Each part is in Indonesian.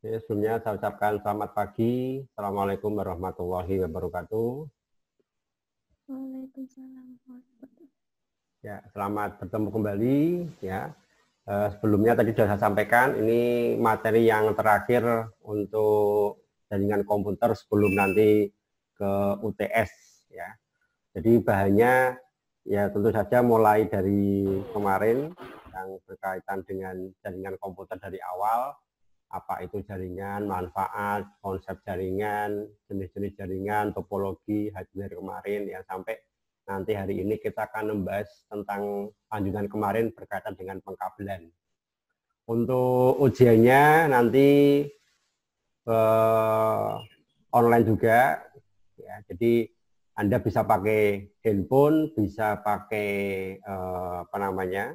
Oke, sebelumnya saya ucapkan selamat pagi. Assalamualaikum warahmatullahi wabarakatuh. Waalaikumsalam warahmatullahi Ya, selamat bertemu kembali. Ya, sebelumnya tadi sudah saya sampaikan ini materi yang terakhir untuk jaringan komputer sebelum nanti ke UTS. Ya, jadi bahannya ya tentu saja mulai dari kemarin yang berkaitan dengan jaringan komputer dari awal. Apa itu jaringan, manfaat, konsep jaringan, jenis-jenis jaringan, topologi, hardware kemarin, ya sampai nanti hari ini kita akan membahas tentang lanjutan kemarin berkaitan dengan pengkabelan. Untuk ujiannya nanti online juga, ya, jadi Anda bisa pakai handphone, bisa pakai apa namanya,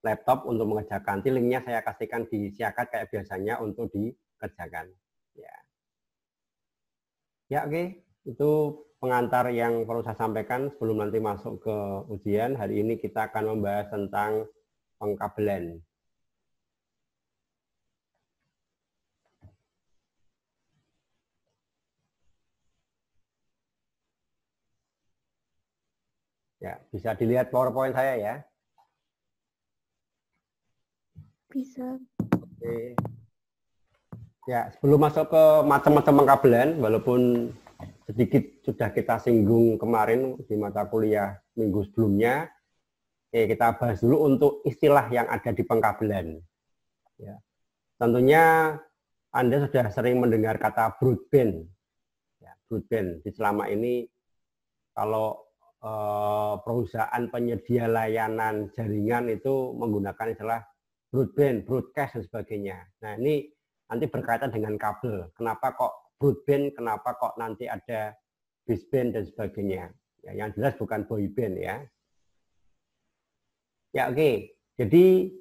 laptop untuk mengerjakan. Nanti linknya saya kasihkan di siakat kayak biasanya untuk dikerjakan. Ya, ya oke. Itu pengantar yang perlu saya sampaikan sebelum nanti masuk ke ujian. Hari ini kita akan membahas tentang pengkabelan. Ya, bisa dilihat PowerPoint saya ya. Bisa. Oke. Ya, sebelum masuk ke macam-macam pengkabelan, walaupun sedikit sudah kita singgung kemarin di mata kuliah minggu sebelumnya, kita bahas dulu untuk istilah yang ada di pengkabelan. Ya. Tentunya Anda sudah sering mendengar kata broadband. Ya, broadband. Di selama ini kalau perusahaan penyedia layanan jaringan itu menggunakan istilah broadband, broadcast dan sebagainya. Nah ini nanti berkaitan dengan kabel. Kenapa kok broadband? Kenapa kok nanti ada baseband dan sebagainya? Ya, yang jelas bukan boyband ya. Ya oke. Jadi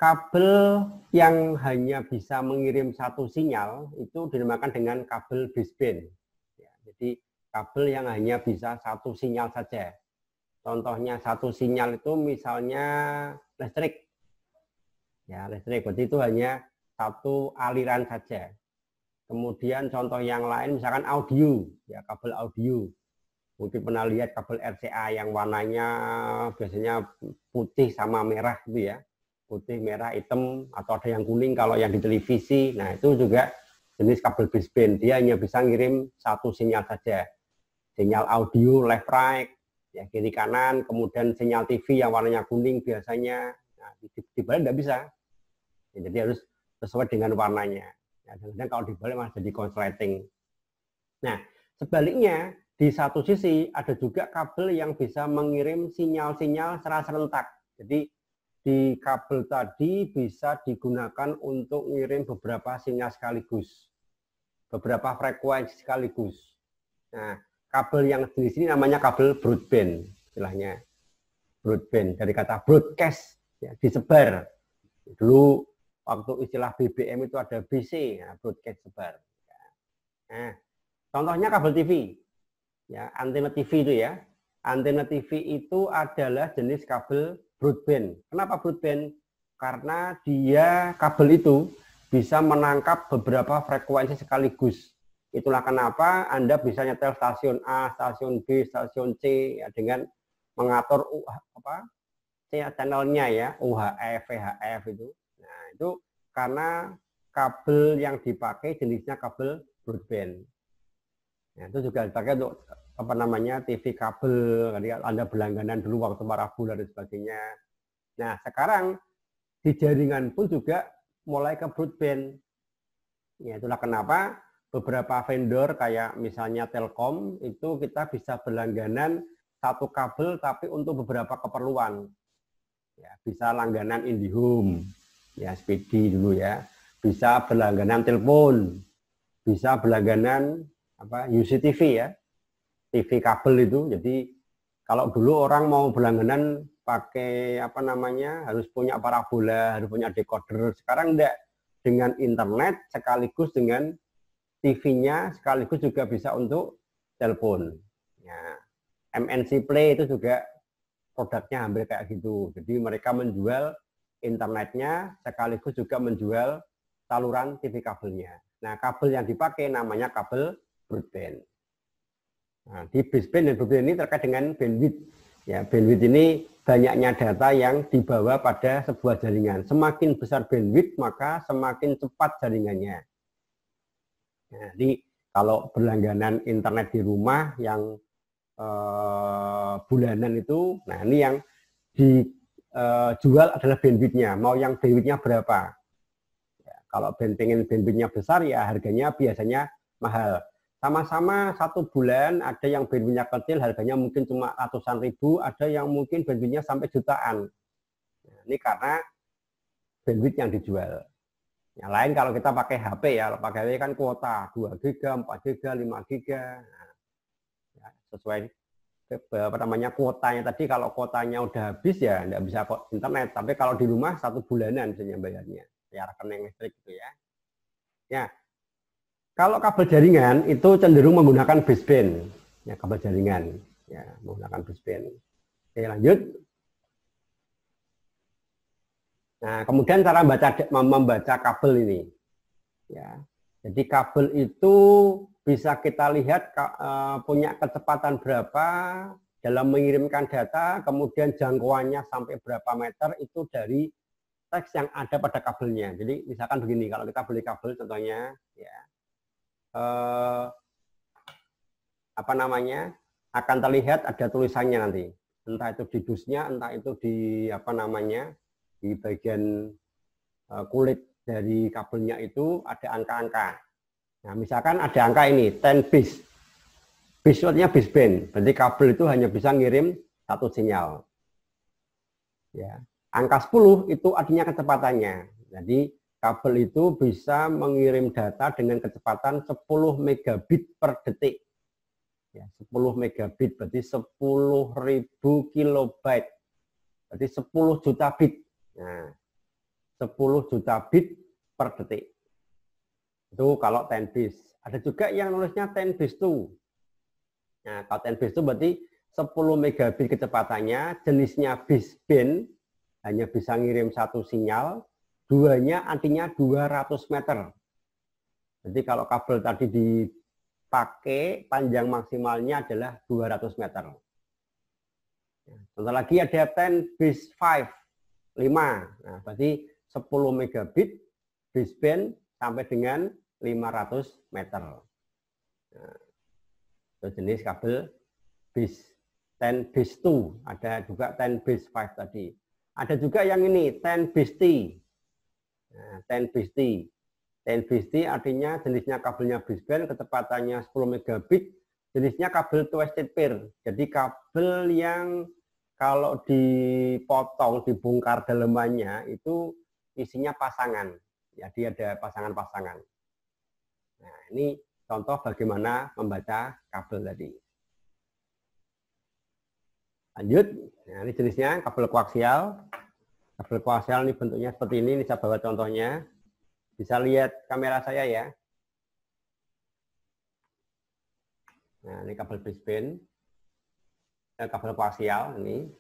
kabel yang hanya bisa mengirim satu sinyal itu dinamakan dengan kabel baseband. Ya, jadi kabel yang hanya bisa satu sinyal saja. Contohnya satu sinyal itu misalnya listrik. Ya, listrik. Berarti itu hanya satu aliran saja. Kemudian contoh yang lain misalkan audio, ya kabel audio. Mungkin pernah lihat kabel RCA yang warnanya biasanya putih sama merah gitu ya. Putih, merah, hitam, atau ada yang kuning kalau yang di televisi. Nah, itu juga jenis kabel baseband. Dia hanya bisa ngirim satu sinyal saja. Sinyal audio left right, ya kiri kanan, kemudian sinyal TV yang warnanya kuning biasanya. Nah, dibalik tidak bisa. Ya, jadi harus sesuai dengan warnanya. Ya, dan kalau dibalik malah jadi konsleting. Nah, sebaliknya di satu sisi ada juga kabel yang bisa mengirim sinyal-sinyal secara serentak. Jadi di kabel tadi bisa digunakan untuk mengirim beberapa sinyal sekaligus, beberapa frekuensi sekaligus. Nah, kabel yang jenis ini namanya kabel broadband, istilahnya broadband dari kata broadcast, ya, disebar. Dulu waktu istilah BBM itu ada BC, ya, broadcast sebar. Nah, contohnya kabel TV, ya antena TV itu ya. Antena TV itu adalah jenis kabel broadband. Kenapa broadband? Karena dia kabel itu bisa menangkap beberapa frekuensi sekaligus. Itulah kenapa Anda bisa nyetel stasiun A, stasiun B, stasiun C ya, dengan mengatur channelnya ya, UHF, VHF itu. Nah, itu karena kabel yang dipakai jenisnya kabel broadband. Nah, itu juga dipakai untuk apa namanya TV kabel, Anda berlangganan dulu waktu parabola dan sebagainya. Nah, sekarang di jaringan pun juga mulai ke broadband. Ya, itulah kenapa beberapa vendor kayak misalnya Telkom itu kita bisa berlangganan satu kabel tapi untuk beberapa keperluan. Ya, bisa langganan IndiHome, ya SPD dulu ya. Bisa berlangganan telepon, bisa berlangganan UCTV ya, TV kabel itu. Jadi kalau dulu orang mau berlangganan pakai harus punya parabola, harus punya decoder. Sekarang enggak, dengan internet sekaligus dengan TV-nya sekaligus juga bisa untuk telepon. Ya, MNC Play itu juga produknya hampir kayak gitu. Jadi mereka menjual internetnya sekaligus juga menjual saluran TV kabelnya. Nah, kabel yang dipakai namanya kabel broadband. Nah, di baseband dan broadband ini terkait dengan bandwidth. Ya, bandwidth ini banyaknya data yang dibawa pada sebuah jaringan. Semakin besar bandwidth, maka semakin cepat jaringannya. Nah, jadi kalau berlangganan internet di rumah yang bulanan itu, nah ini yang dijual adalah bandwidthnya. Mau yang bandwidthnya berapa? Ya, kalau pengen bandwidthnya besar, ya harganya biasanya mahal. Sama-sama 1 bulan, ada yang bandwidthnya kecil, harganya mungkin cuma ratusan ribu, ada yang mungkin bandwidthnya sampai jutaan. Nah, ini karena bandwidth yang dijual. Yang lain kalau kita pakai HP ya, pakai HP kan kuota 2 giga, 4 giga, 5 giga. Nah, ya, sesuai apa namanya kuotanya tadi. Kalau kuotanya udah habis ya nggak bisa kok internet. Tapi kalau di rumah 1 bulanan misalnya bayarnya, ya rekening listrik gitu ya. Ya, kalau kabel jaringan itu cenderung menggunakan baseband, ya kabel jaringan, ya menggunakan baseband. Oke, lanjut. Nah, kemudian cara membaca kabel ini, ya. Jadi kabel itu bisa kita lihat punya kecepatan berapa dalam mengirimkan data, kemudian jangkauannya sampai berapa meter itu dari teks yang ada pada kabelnya. Jadi misalkan begini, kalau kita beli kabel contohnya, ya. Apa namanya, akan terlihat ada tulisannya nanti, entah itu di dusnya, entah itu di apa namanya, di bagian kulit dari kabelnya itu ada angka-angka. Nah, misalkan ada angka ini 10 bis, bis artinya baseband, berarti kabel itu hanya bisa ngirim 1 sinyal. Ya, angka 10 itu artinya kecepatannya. Jadi kabel itu bisa mengirim data dengan kecepatan 10 megabit per detik. Ya, 10 megabit berarti 10.000 kilobyte. Berarti 10 juta bit. Nah, 10 juta bit per detik. Itu kalau 10 bis. Ada juga yang nulisnya 10 bis 2. Nah, kalau 10 bis 2 berarti 10 megabit kecepatannya, jenisnya baseband, hanya bisa ngirim 1 sinyal. Duanya artinya 200 meter. Jadi kalau kabel tadi dipakai, panjang maksimalnya adalah 200 meter. Contoh lagi ada 10 bis 5, 5. Nah, berarti 10 megabit baseband sampai dengan 500 meter. Nah, itu jenis kabel bis 10 bis 2. Ada juga 10 bis 5 tadi. Ada juga yang ini 10 bis T. Nah, 10 bis T. 10 bis T artinya jenisnya kabelnya baseband, kecepatannya 10 megabit, jenisnya kabel twisted pair. Jadi kabel yang kalau dipotong, dibongkar dalemannya itu isinya pasangan. Jadi ada pasangan-pasangan. Nah, ini contoh bagaimana membaca kabel tadi. Lanjut. Nah, ini jenisnya kabel koaksial. Kabel koaksial ini bentuknya seperti ini saya bawa contohnya. Bisa lihat kamera saya ya. Nah, ini kabel baseband. Kabel koaksial ini.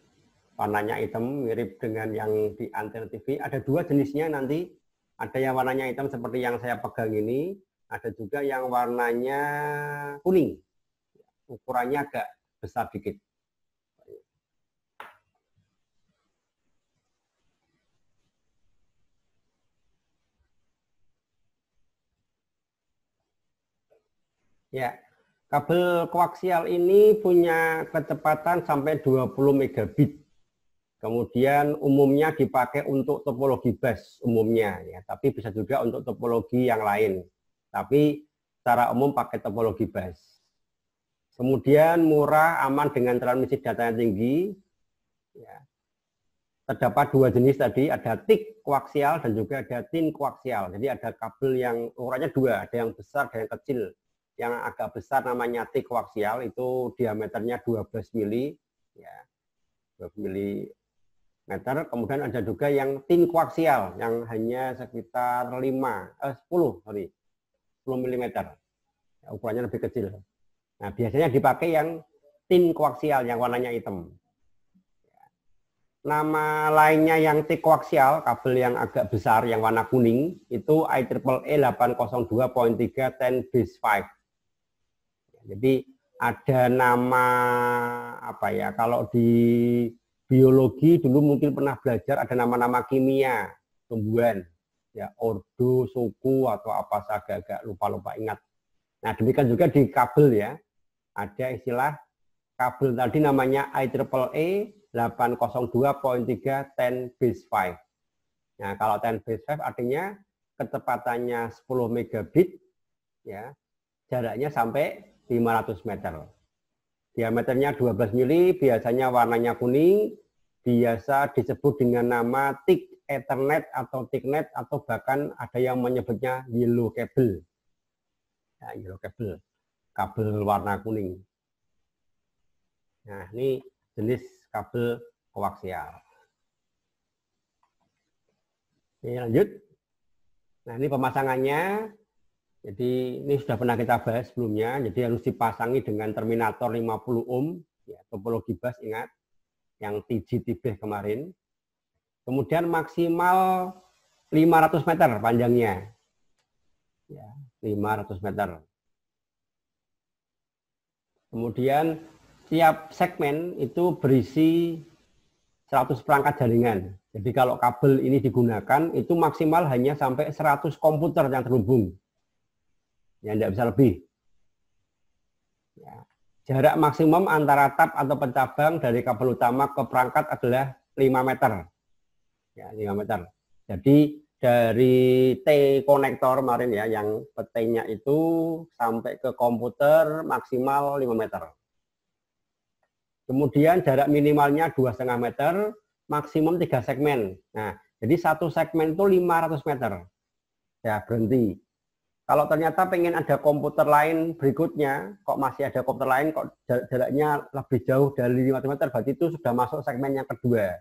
Warnanya hitam, mirip dengan yang di antena TV. Ada 2 jenisnya nanti. Ada yang warnanya hitam seperti yang saya pegang ini. Ada juga yang warnanya kuning. Ukurannya agak besar dikit. Ya, kabel koaksial ini punya kecepatan sampai 20 megabit. Kemudian umumnya dipakai untuk topologi bus umumnya, ya. Tapi bisa juga untuk topologi yang lain. Tapi secara umum pakai topologi bus. Kemudian murah, aman dengan transmisi data yang tinggi. Ya. Terdapat 2 jenis tadi, ada thick koaksial dan juga ada thin koaksial. Jadi ada kabel yang ukurannya 2, ada yang besar dan yang kecil. Yang agak besar namanya thick koaksial, itu diameternya 12 mili, ya, 12 mili meter. Kemudian ada juga yang thin koaksial yang hanya sekitar 10 mm, ya, ukurannya lebih kecil. Nah, biasanya dipakai yang thin koaksial yang warnanya hitam. nama lainnya yang T koaksial, kabel yang agak besar yang warna kuning, itu IEEE 802.3 10 base 5. Jadi ada nama apa ya, kalau di biologi dulu mungkin pernah belajar ada nama-nama kimia tumbuhan, ya ordo, suku atau apa, saya agak lupa ingat. Nah demikian juga di kabel ya, ada istilah kabel tadi namanya IEEE 802.3 10 base 5. Nah kalau 10 base 5 artinya kecepatannya 10 megabit, ya jaraknya sampai 500 meter. Diameternya 12 mili, biasanya warnanya kuning, biasa disebut dengan nama thick Ethernet atau thicknet, atau bahkan ada yang menyebutnya yellow cable. Ya, yellow cable, kabel warna kuning. Nah, ini jenis kabel koaksial. Ini lanjut. Nah, ini pemasangannya. Jadi ini sudah pernah kita bahas sebelumnya, jadi harus dipasangi dengan terminator 50 ohm, ya, topologi bus ingat, yang TG-TB kemarin. Kemudian maksimal 500 meter panjangnya, ya, 500 meter. Kemudian tiap segmen itu berisi 100 perangkat jaringan. Jadi kalau kabel ini digunakan, itu maksimal hanya sampai 100 komputer yang terhubung. Ya, tidak bisa lebih. Ya. Jarak maksimum antara tap atau pencabang dari kabel utama ke perangkat adalah 5 meter. Ya, 5 meter. Jadi dari T konektor kemarin ya, yang PT-nya itu sampai ke komputer maksimal 5 meter. Kemudian jarak minimalnya 2,5 meter, maksimum 3 segmen. Nah, jadi satu segmen itu 500 meter. Ya, berhenti. Kalau ternyata pengen ada komputer lain berikutnya, kok masih ada komputer lain, kok jaraknya lebih jauh dari 500 meter, berarti itu sudah masuk segmen yang kedua.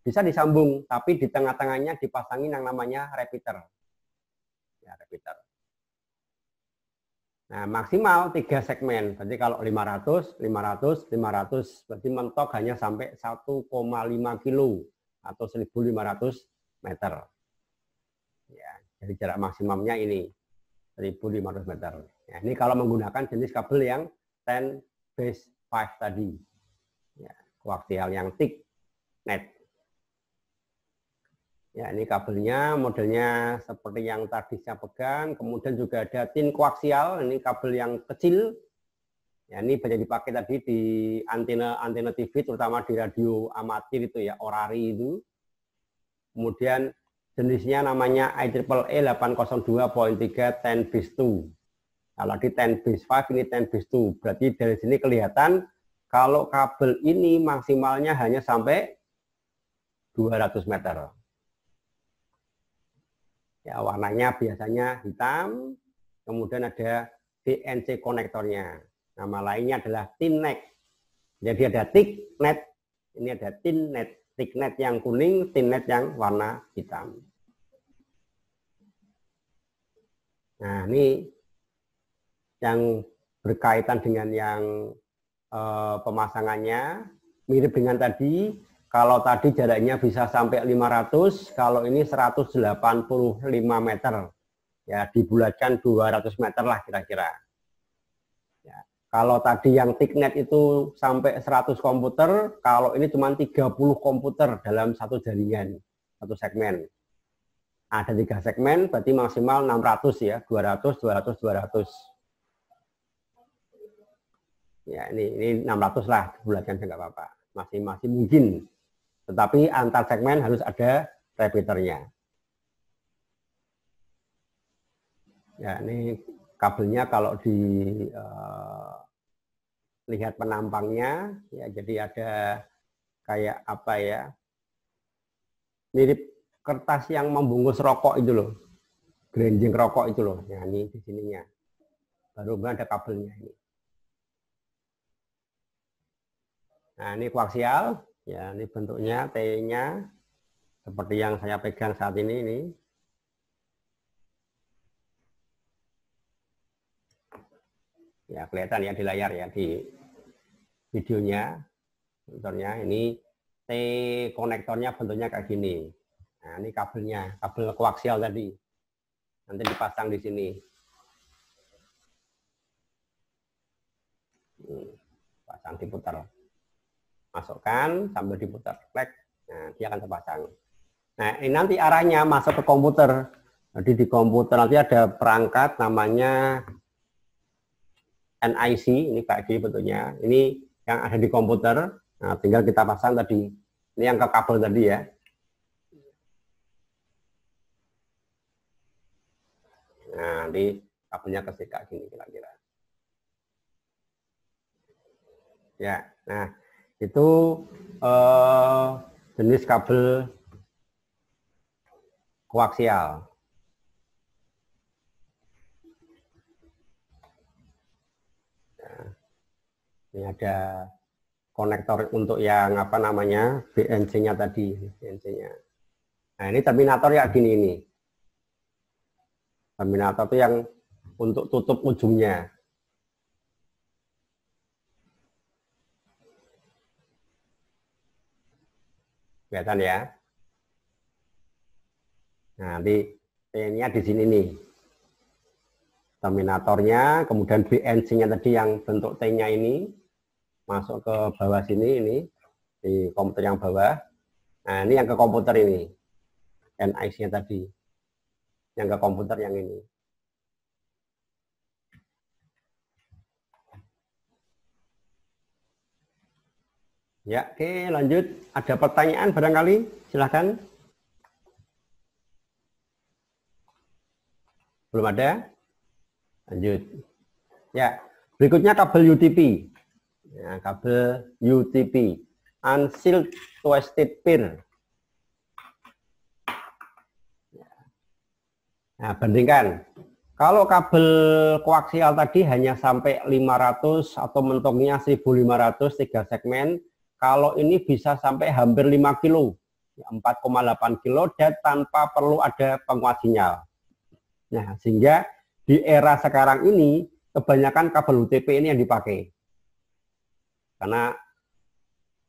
Bisa disambung, tapi di tengah-tengahnya dipasangin yang namanya repeater. Ya, repeater. Nah, maksimal 3 segmen. Berarti kalau 500, 500, 500, berarti mentok hanya sampai 1,5 kilo atau 1.500 meter. Ya, jadi jarak maksimumnya ini. 1.500 meter. Ya, ini kalau menggunakan jenis kabel yang 10 base 5 tadi. Ya, koaksial yang thick net. Ya, ini kabelnya modelnya seperti yang tadi saya pegang. Kemudian juga ada tin koaksial, ini kabel yang kecil. Ya, ini banyak dipakai tadi di antena TV, terutama di radio amatir itu ya, orari itu. Kemudian jenisnya namanya IEEE 802.3 10 base 2. Kalau di 10 base 5 ini 10 base 2. Berarti dari sini kelihatan kalau kabel ini maksimalnya hanya sampai 200 meter. Ya, warnanya biasanya hitam, kemudian ada DNC konektornya. Nama lainnya adalah tin net. Jadi ada thick net, ini ada tin net. Thick net yang kuning, tin net yang warna hitam. Nah, ini yang berkaitan dengan yang pemasangannya, mirip dengan tadi. Kalau tadi jaraknya bisa sampai 500, kalau ini 185 meter. Ya, dibulatkan 200 meter lah kira-kira. Ya. Kalau tadi yang thicknet itu sampai 100 komputer, kalau ini cuma 30 komputer dalam satu jaringan, satu segmen. Ada 3 segmen, berarti maksimal 600 ya, 200, 200, 200. Ya, ini 600 lah, bulatkan enggak apa-apa. Masih mungkin. Tetapi antar segmen harus ada repeaternya. Ya, ini kabelnya kalau lihat penampangnya, ya jadi ada kayak apa ya, mirip kertas yang membungkus rokok itu loh, gerenjing rokok itu loh. Ya, ini di sininya. Baru ada kabelnya ini. Nah, ini koaksial, ya ini bentuknya T-nya seperti yang saya pegang saat ini. Ya, kelihatan ya di layar ya, di videonya. Contohnya ini T konektornya bentuknya kayak gini. Nah, ini kabelnya, kabel koaksial tadi. Nanti dipasang di sini. Pasang, diputar. Masukkan sambil diputar. Nah, dia akan terpasang. Nah, ini nanti arahnya masuk ke komputer. Jadi di komputer nanti ada perangkat namanya NIC, ini kayak gini bentuknya. Ini yang ada di komputer. Nah, tinggal kita pasang tadi. Ini yang ke kabel tadi ya. Nah, nanti kabelnya ke kayak gini kira-kira. Ya, nah itu jenis kabel koaksial. Nah, ini ada konektor untuk yang apa namanya BNC-nya tadi, BNC-nya. Nah, ini terminator ya gini ini. Terminator itu yang untuk tutup ujungnya. Kelihatan ya. Nah, nanti T-nya di sini nih. Terminatornya, kemudian BNC-nya tadi yang bentuk T-nya ini masuk ke bawah sini ini di komputer yang bawah. Nah, ini yang ke komputer ini. NIC-nya tadi. Yang ke komputer yang ini. Ya, oke, lanjut. Ada pertanyaan barangkali? Silahkan. Belum ada? Lanjut. Ya, berikutnya kabel UTP. Ya, kabel UTP. Unsealed Twisted Pair. Nah, bandingkan. Kalau kabel koaksial tadi hanya sampai 500 atau mentoknya 1500, 3 segmen. Kalau ini bisa sampai hampir 5 kilo, 4,8 kilo dan tanpa perlu ada penguat sinyal. Nah, sehingga di era sekarang ini kebanyakan kabel UTP ini yang dipakai. Karena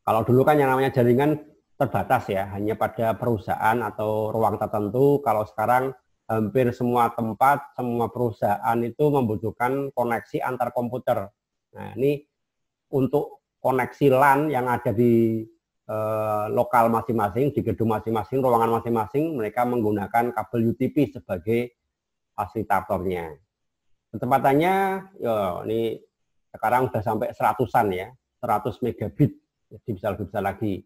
kalau dulu kan yang namanya jaringan terbatas ya, hanya pada perusahaan atau ruang tertentu. Kalau sekarang hampir semua tempat, semua perusahaan itu membutuhkan koneksi antar komputer. Nah, ini untuk koneksi LAN yang ada di lokal masing-masing, di gedung masing-masing, ruangan masing-masing, mereka menggunakan kabel UTP sebagai fasilitatornya. Kecepatannya, ya, ini sekarang sudah sampai 100-an ya, 100 megabit, jadi bisa lebih besar lagi.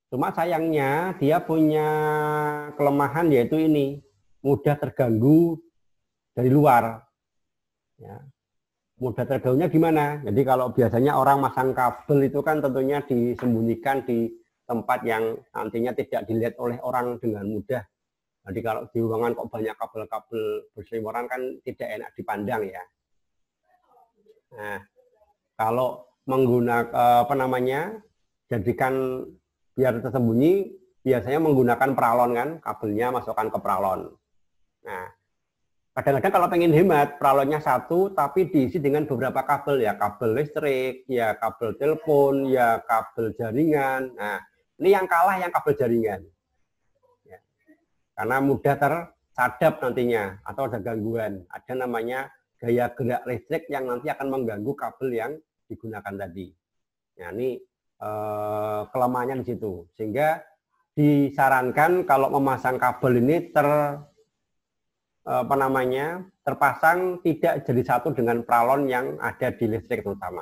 Cuma sayangnya dia punya kelemahan yaitu ini, mudah terganggu dari luar. Ya. Mudah terganggunya gimana? Jadi kalau biasanya orang masang kabel itu kan tentunya disembunyikan di tempat yang nantinya tidak dilihat oleh orang dengan mudah. Jadi kalau di ruangan kok banyak kabel-kabel berseliweran kan tidak enak dipandang ya. Nah, kalau menggunakan apa namanya, jadikan biar tersembunyi, biasanya menggunakan peralon kan, kabelnya masukkan ke peralon. Nah, kadang-kadang kalau pengen hemat, peralonnya satu, tapi diisi dengan beberapa kabel, ya kabel listrik, ya kabel telepon, ya kabel jaringan. Nah, ini yang kalah yang kabel jaringan. Ya. Karena mudah tersadap nantinya, atau ada gangguan. Ada namanya gaya gerak listrik yang nanti akan mengganggu kabel yang digunakan tadi. Nah, ini kelemahannya di situ. Sehingga disarankan kalau memasang kabel ini terpasang tidak jadi satu dengan peralon yang ada di listrik terutama.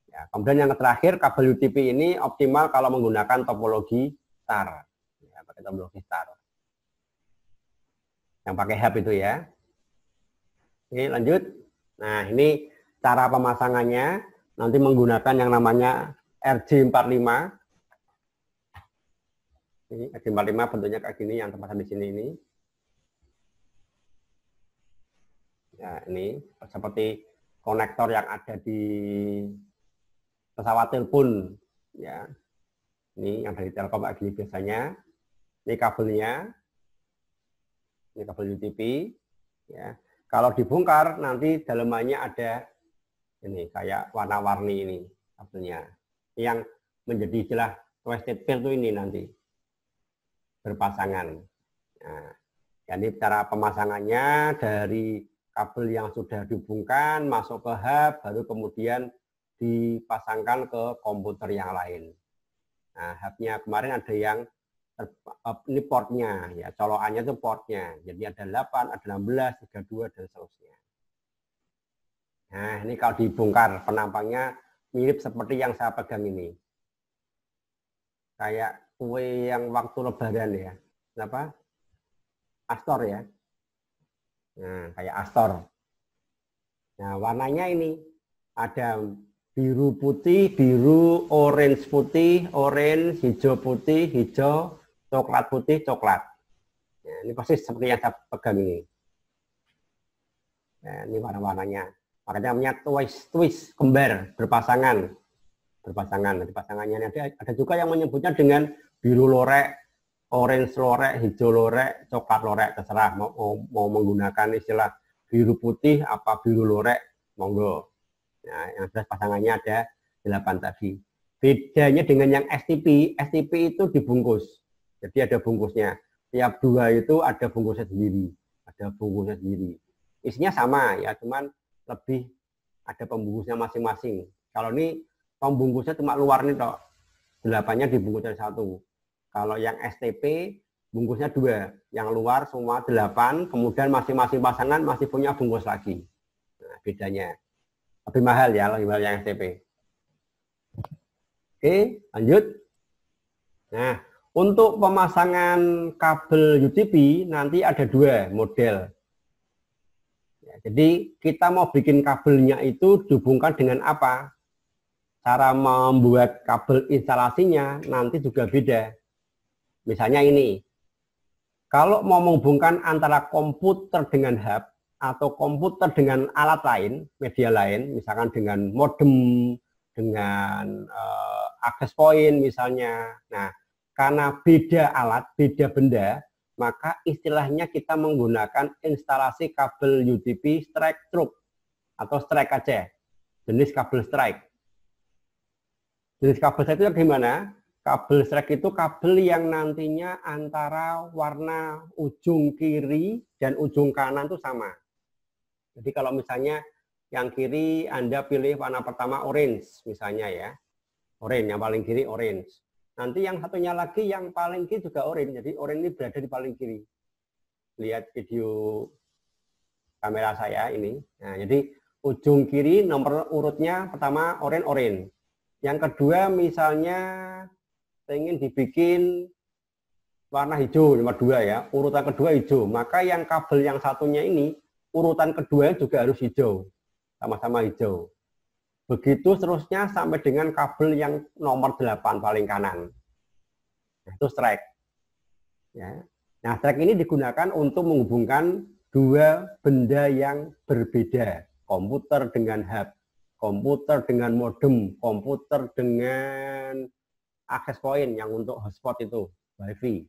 Ya, kemudian yang terakhir, kabel UTP ini optimal kalau menggunakan topologi star, ya, pakai topologi star, yang pakai hub itu ya. Oke, lanjut. Nah, ini cara pemasangannya, nanti menggunakan yang namanya RJ45. Ini RJ45 bentuknya kayak gini, yang terpasang di sini ini. Ya, ini seperti konektor yang ada di pesawat telepon ya. Ini yang dari Telkom kayak gini biasanya. Ini kabelnya. Ini kabel UTP ya. Kalau dibongkar nanti dalamannya ada ini kayak warna-warni ini kabelnya. Yang menjadi istilah twisted pair itu ini nanti berpasangan. Nah, jadi cara pemasangannya dari kabel yang sudah dihubungkan masuk ke hub, baru kemudian dipasangkan ke komputer yang lain. Nah, hubnya kemarin ada yang ini portnya, ya colokannya itu portnya. Jadi ada 8, ada 16, 32 dan seterusnya. Nah, ini kalau dibongkar penampangnya mirip seperti yang saya pegang ini. Kayak kue yang waktu lebaran ya. Kenapa? Astor ya. Nah, kayak Astor. Nah, warnanya ini ada biru putih, biru, orange putih, orange, hijau putih, hijau, coklat putih, coklat. Nah, ini pasti seperti yang saya pegang ini. Nah, ini warna-warnanya. Makanya namanya twist, kembar, berpasangan. Berpasangan. Nanti pasangannya ada juga yang menyebutnya dengan biru lorek, orange lorek, hijau lorek, coklat lorek, terserah mau menggunakan istilah biru putih apa biru lorek, monggo. Nah, yang jelas pasangannya ada 8 tadi. Bedanya dengan yang STP itu dibungkus. Jadi ada bungkusnya. Tiap dua itu ada bungkusnya sendiri. Ada bungkusnya sendiri. Isinya sama ya, cuman lebih ada pembungkusnya masing-masing. Kalau ini pembungkusnya cuma luar nih toh. 8-nya dibungkus dari 1. Kalau yang STP bungkusnya 2, yang luar semua 8, kemudian masing-masing pasangan masih punya bungkus lagi. Nah, bedanya. Lebih mahal ya, lebih mahal yang STP. Oke, lanjut. Nah, untuk pemasangan kabel UTP nanti ada 2 model. Ya, jadi kita mau bikin kabelnya itu dihubungkan dengan apa? Cara membuat kabel instalasinya nanti juga beda. Misalnya ini, kalau mau menghubungkan antara komputer dengan hub atau komputer dengan alat lain, media lain, misalkan dengan modem, dengan access point misalnya. Nah, karena beda alat, beda benda, maka istilahnya kita menggunakan instalasi kabel UTP strike through atau strike aja, jenis kabel strike. Jenis kabel strike itu gimana? Kabel strike itu kabel yang nantinya antara warna ujung kiri dan ujung kanan itu sama. Jadi kalau misalnya yang kiri Anda pilih warna pertama orange misalnya ya. Orange, yang paling kiri orange. Nanti yang satunya lagi yang paling kiri juga orange. Jadi orange ini berada di paling kiri. Lihat video kamera saya ini. Nah, jadi ujung kiri nomor urutnya pertama orange. Yang kedua misalnya saya ingin dibikin warna hijau nomor 2 ya, urutan kedua hijau, maka yang kabel yang satunya ini urutan kedua juga harus hijau, sama-sama hijau. Begitu seterusnya sampai dengan kabel yang nomor 8 paling kanan. Nah, itu strike. Ya. Nah, strike ini digunakan untuk menghubungkan 2 benda yang berbeda, komputer dengan hub, komputer dengan modem, komputer dengan access point yang untuk hotspot itu, WiFi.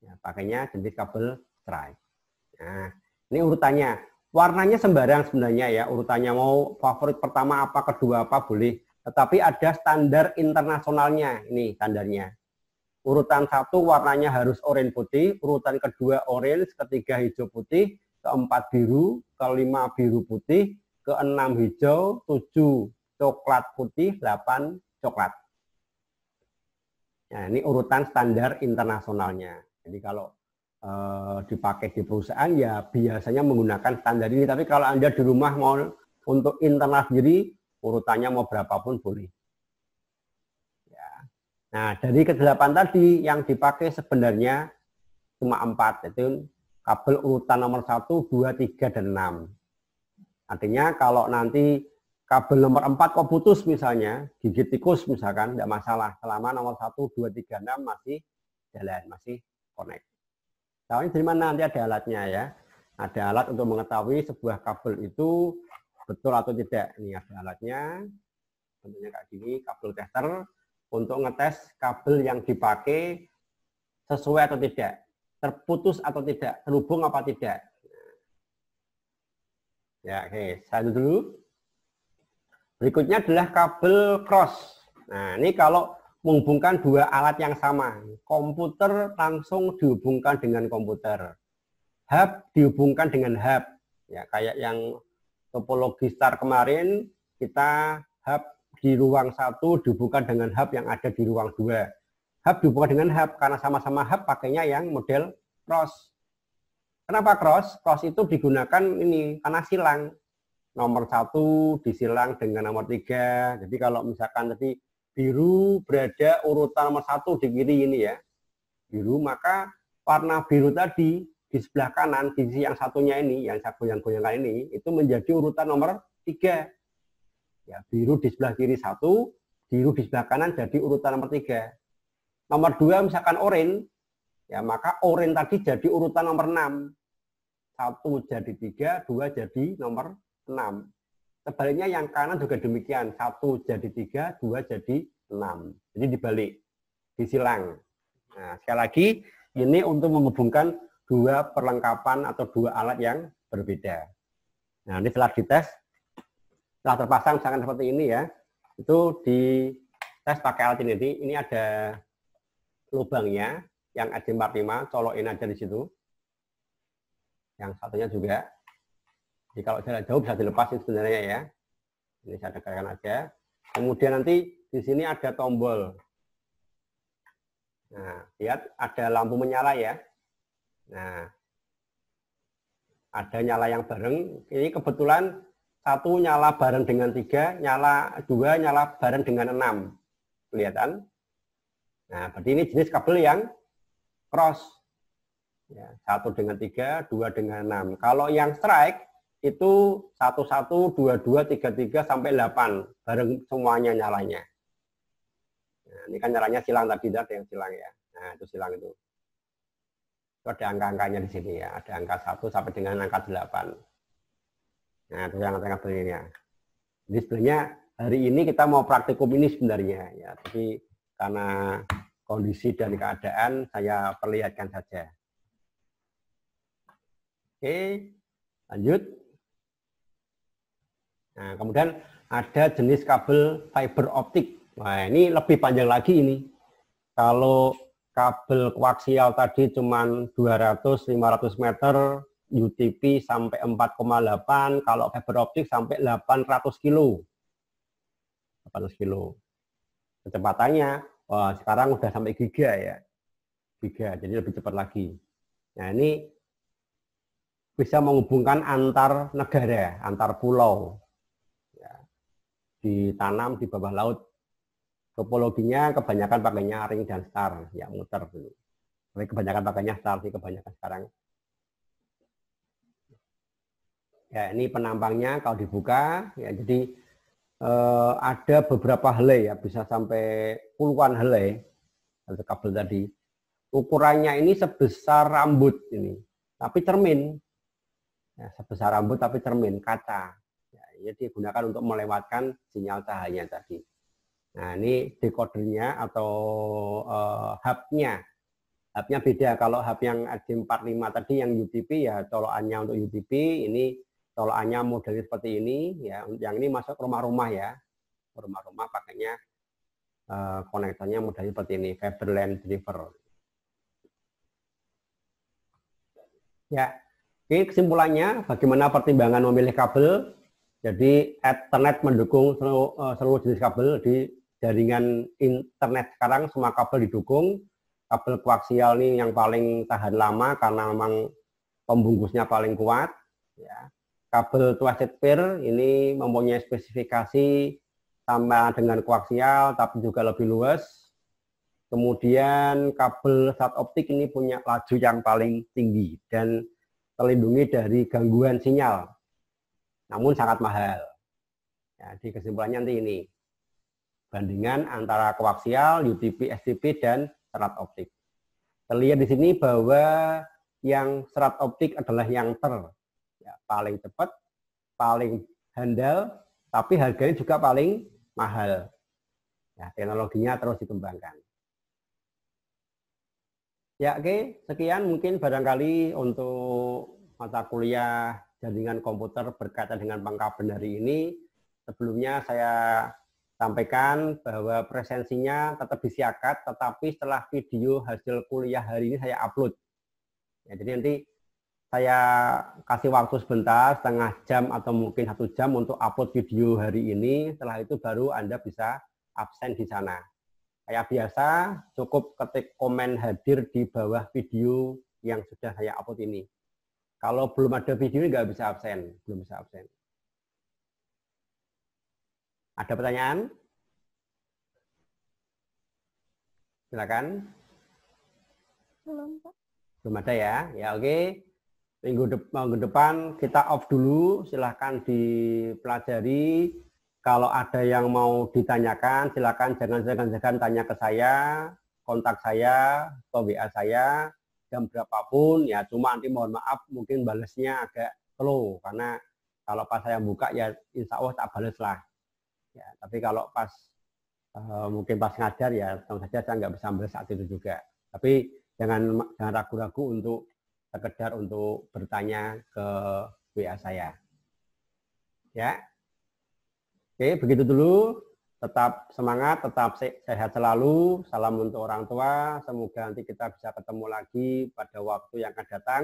Ya, pakainya jenis kabel strike. Nah, ini urutannya. Warnanya sembarang sebenarnya ya, urutannya mau favorit pertama apa, kedua apa boleh. Tetapi ada standar internasionalnya, ini standarnya. Urutan 1 warnanya harus orange putih, urutan kedua orange, ketiga hijau putih, keempat biru, kelima biru putih, keenam hijau, 7 coklat putih, 8 coklat. Nah, ini urutan standar internasionalnya. Jadi kalau dipakai di perusahaan ya biasanya menggunakan standar ini. Tapi kalau Anda di rumah mau untuk internal sendiri, urutannya mau berapapun boleh. Ya. Nah, dari ke-8 tadi yang dipakai sebenarnya cuma 4, yaitu kabel urutan nomor 1, 2, 3, dan 6. Artinya kalau nanti kabel nomor 4 kok putus misalnya, gigit tikus misalkan, tidak masalah. Selama nomor 1, 2, 3, 6 masih jalan, masih connect. Tahu dari mana nanti ada alatnya ya. Ada alat untuk mengetahui sebuah kabel itu betul atau tidak. Ini ada alatnya, bentuknya kayak gini, kabel tester, untuk ngetes kabel yang dipakai sesuai atau tidak, terputus atau tidak, terhubung apa tidak. Ya, oke, saya dulu. Berikutnya adalah kabel cross. Nah, ini kalau menghubungkan dua alat yang sama. Komputer langsung dihubungkan dengan komputer. Hub dihubungkan dengan hub. Ya, kayak yang topologi star kemarin, kita hub di ruang 1 dihubungkan dengan hub yang ada di ruang 2. Hub dihubungkan dengan hub karena sama-sama hub pakainya yang model cross. Kenapa cross? Cross itu digunakan ini karena silang. Nomor 1 disilang dengan nomor 3. Jadi kalau misalkan tadi biru berada urutan nomor 1 di kiri ini ya. Biru, maka warna biru tadi di sebelah kanan, di sisi yang satunya ini, yang saya goyang-goyangkan ini, itu menjadi urutan nomor 3. Ya, biru di sebelah kiri 1, biru di sebelah kanan jadi urutan nomor 3. Nomor 2 misalkan oranye, ya maka oranye tadi jadi urutan nomor 6. 1 jadi 3, 2 jadi nomor 6. Sebaliknya yang kanan juga demikian, 1 jadi 3, 2 jadi 6. Jadi dibalik, disilang. Nah, sekali lagi, ini untuk menghubungkan dua perlengkapan atau dua alat yang berbeda. Nah, ini setelah dites, setelah terpasang misalkan seperti ini ya, itu dites pakai alat ini. Ini ada lubangnya, yang RJ45, colokin aja di situ. Yang satunya juga. Jadi kalau jarak jauh bisa dilepas sebenarnya ya. Ini saya dekatkan aja. Kemudian nanti di sini ada tombol. Nah, lihat ada lampu menyala ya. Nah, ada nyala yang bareng. Ini kebetulan 1 nyala bareng dengan 3, 2 nyala bareng dengan 6. Kelihatan? Nah, berarti ini jenis kabel yang cross. Ya, 1 dengan 3, 2 dengan 6. Kalau yang strike itu 11, 22, 33 sampai 8 bareng semuanya nyalanya. Nah, ini kan nyalanya silang tadi, ada yang silang ya. Nah, itu silang itu. Itu ada angka-angkanya di sini ya. Ada angka 1 sampai dengan angka 8. Nah, itu yang kabelnya. Jadi sebenarnya hari ini kita mau praktikum ini sebenarnya ya. Tapi karena kondisi dan keadaan saya perlihatkan saja. Oke, lanjut. Nah, kemudian ada jenis kabel fiber optik. Nah, ini lebih panjang lagi ini. Kalau kabel koaksial tadi cuma 200-500 meter, UTP sampai 4,8, kalau fiber optik sampai 800 kilo. 800 kilo. Kecepatannya, wah, sekarang udah sampai giga ya. Giga, jadi lebih cepat lagi. Nah, ini bisa menghubungkan antar negara, antar pulau. Ya, ditanam di bawah laut. Topologinya kebanyakan pakainya ring dan star, ya muter dulu. Tapi kebanyakan pakainya star sih kebanyakan sekarang. Ya, ini penampangnya kalau dibuka, ya jadi ada beberapa helai ya, bisa sampai puluhan helai atau kabel tadi. Ukurannya ini sebesar rambut ini, tapi cermin. Ya, sebesar rambut tapi cermin kaca. Ya, ini digunakan untuk melewatkan sinyal cahaya tadi. Nah, ini decodernya atau hubnya. Hubnya beda. Kalau hub yang RJ45 tadi yang UTP ya colokannya untuk UTP, ini colokannya modelnya seperti ini ya. Yang ini masuk rumah-rumah ya. Rumah-rumah pakainya konektornya modelnya seperti ini, fiber line driver. Ya, ini kesimpulannya bagaimana pertimbangan memilih kabel. Jadi Ethernet mendukung seluruh jenis kabel di jaringan internet sekarang, semua kabel didukung. Kabel koaksial ini yang paling tahan lama karena memang pembungkusnya paling kuat. Ya. Kabel twisted pair ini mempunyai spesifikasi sama dengan koaksial tapi juga lebih luas. Kemudian kabel sat optik ini punya laju yang paling tinggi dan terlindungi dari gangguan sinyal, namun sangat mahal. Ya, di kesimpulannya nanti ini, bandingan antara koaksial, UTP, STP, dan serat optik. Terlihat di sini bahwa yang serat optik adalah yang paling cepat, paling handal, tapi harganya juga paling mahal. Ya, teknologinya terus dikembangkan. Ya, oke, sekian mungkin barangkali untuk mata kuliah jaringan komputer berkaitan dengan pengkabelan hari ini. Sebelumnya saya sampaikan bahwa presensinya tetap disiarkan, tetapi setelah video hasil kuliah hari ini saya upload. Ya, jadi nanti saya kasih waktu sebentar, setengah jam atau mungkin 1 jam untuk upload video hari ini. Setelah itu baru Anda bisa absen di sana. Kayak biasa, cukup ketik komen hadir di bawah video yang sudah saya upload ini. Kalau belum ada video nggak bisa absen, belum bisa absen. Ada pertanyaan? Silakan. Belum, Pak. Belum ada ya? Ya oke. Minggu depan kita off dulu. Silahkan dipelajari. Kalau ada yang mau ditanyakan, silakan jangan tanya ke saya, kontak saya atau WA saya jam berapapun. Ya cuma nanti mohon maaf mungkin balasnya agak slow karena kalau pas saya buka ya insya Allah tak balas lah. Ya, tapi kalau pas mungkin pas ngajar ya tentu saja saya nggak bisa balas saat itu juga. Tapi jangan ragu-ragu untuk sekedar untuk bertanya ke WA saya. Ya. Oke, begitu dulu. Tetap semangat, tetap sehat selalu. Salam untuk orang tua. Semoga nanti kita bisa ketemu lagi pada waktu yang akan datang.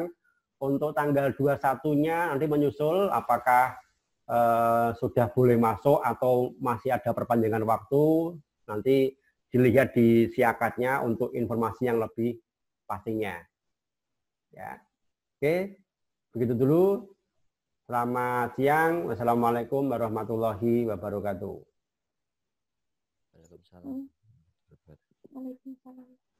Untuk tanggal 21-nya nanti menyusul apakah sudah boleh masuk atau masih ada perpanjangan waktu, nanti dilihat di siakatnya untuk informasi yang lebih pastinya. Ya. Oke, begitu dulu. Selamat siang. Wassalamualaikum warahmatullahi wabarakatuh. Waalaikumsalam. Waalaikumsalam.